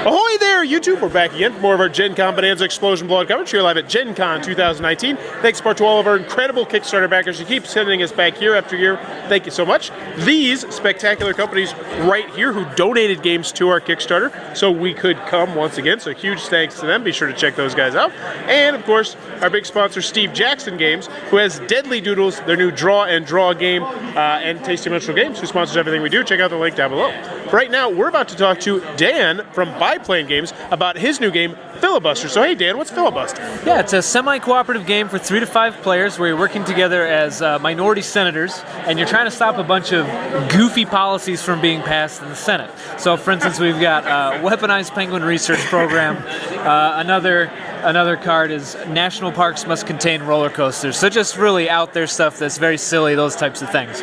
Ahoy there, YouTube! We're back again for more of our Gencon Bonanza Explosion blog coverage here live at Gencon 2019. Thanks to all of our incredible Kickstarter backers who keep sending us back year after year. Thank you so much. These spectacular companies right here who donated games to our Kickstarter so we could come once again. So huge thanks to them. Be sure to check those guys out. And of course, our big sponsor, Steve Jackson Games, who has Deadly Doodles, their new Draw and Draw game, and Tasty Dimensional Games, who sponsors everything we do. Check out the link down below. Right now, we're about to talk to Dan from Biplane Games about his new game, Filibuster. So hey Dan, what's Filibuster? Yeah, it's a semi-cooperative game for 3 to 5 players where you're working together as minority senators and you're trying to stop a bunch of goofy policies from being passed in the Senate. So for instance, we've got Weaponized Penguin Research Program. Another card is National Parks Must Contain Roller Coasters. So just really out there stuff that's very silly, those types of things.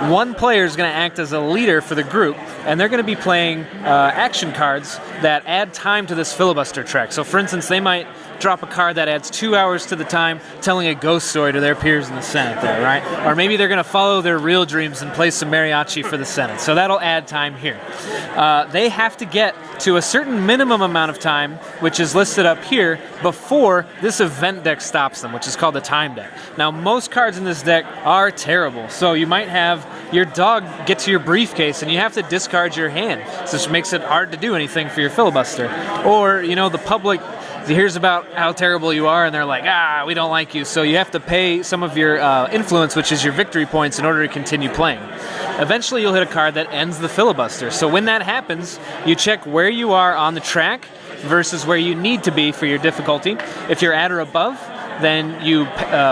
One player is going to act as a leader for the group, and they're going to be playing action cards that add time to this filibuster track. So for instance, they might drop a card that adds 2 hours to the time telling a ghost story to their peers in the Senate there, right? Or maybe they're going to follow their real dreams and play some mariachi for the Senate. So that'll add time here. They have to get to a certain minimum amount of time, which is listed up here, before this event deck stops them, which is called the time deck. Now, most cards in this deck are terrible. So you might have your dog get to your briefcase and you have to discard your hand, so this makes it hard to do anything for your filibuster. Or, you know, the public hears about how terrible you are and they're like, we don't like you, so you have to pay some of your influence, which is your victory points, in order to continue playing. Eventually you'll hit a card that ends the filibuster. So when that happens, you check where you are on the track versus where you need to be for your difficulty. If you're at or above, then you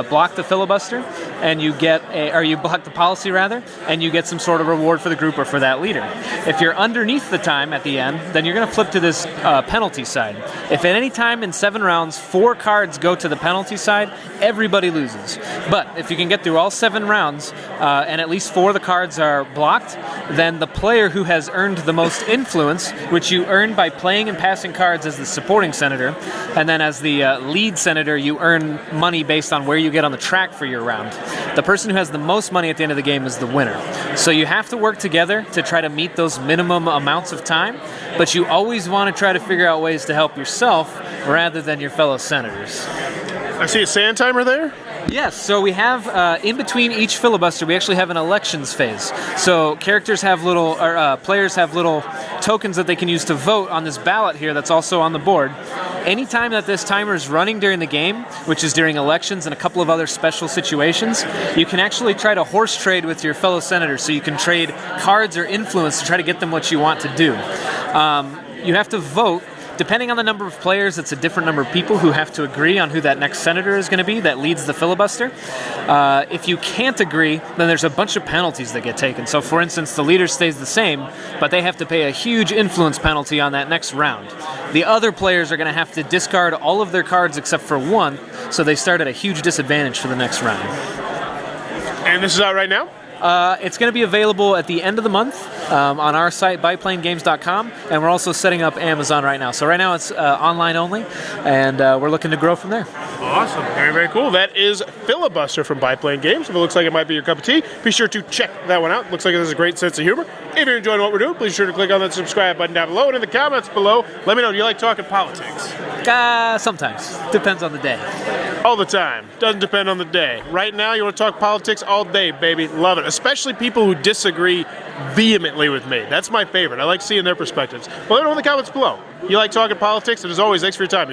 block the filibuster and you get or you block the policy rather, and you get some sort of reward for the group or for that leader. If you're underneath the time at the end, then you're going to flip to this penalty side. If at any time in 7 rounds 4 cards go to the penalty side, everybody loses. But if you can get through all 7 rounds and at least 4 of the cards are blocked, then the player who has earned the most influence, which you earn by playing and passing cards as the supporting senator, and then as the lead senator you earn money based on where you get on the track for your round. The person who has the most money at the end of the game is the winner. So you have to work together to try to meet those minimum amounts of time, but you always want to try to figure out ways to help yourself rather than your fellow senators. I see a sand timer there. Yes, so we have, in between each filibuster, we actually have an elections phase. So characters have little, or players have little tokens that they can use to vote on this ballot here that's also on the board. Anytime that this timer is running during the game, which is during elections and a couple of other special situations, you can actually try to horse trade with your fellow senators, so you can trade cards or influence to try to get them what you want to do. You have to vote. Depending on the number of players, it's a different number of people who have to agree on who that next senator is going to be that leads the filibuster. If you can't agree, then there's a bunch of penalties that get taken. So for instance, the leader stays the same, but they have to pay a huge influence penalty on that next round. The other players are going to have to discard all of their cards except for 1, so they start at a huge disadvantage for the next round. And this is out right now? It's going to be available at the end of the month on our site, biplanegames.com, and we're also setting up Amazon right now. So right now it's online only, and we're looking to grow from there. Awesome. Very, very cool. That is Filibuster from Biplane Games. If it looks like it might be your cup of tea, be sure to check that one out. Looks like it has a great sense of humor. If you're enjoying what we're doing, please be sure to click on that subscribe button down below, and in the comments below, let me know, do you like talking politics? Sometimes. Depends on the day. All the time. Doesn't depend on the day. Right now, you want to talk politics all day, baby. Love it. Especially people who disagree vehemently with me. That's my favorite. I like seeing their perspectives. Well, let me know in the comments below. You like talking politics? And as always, thanks for your time.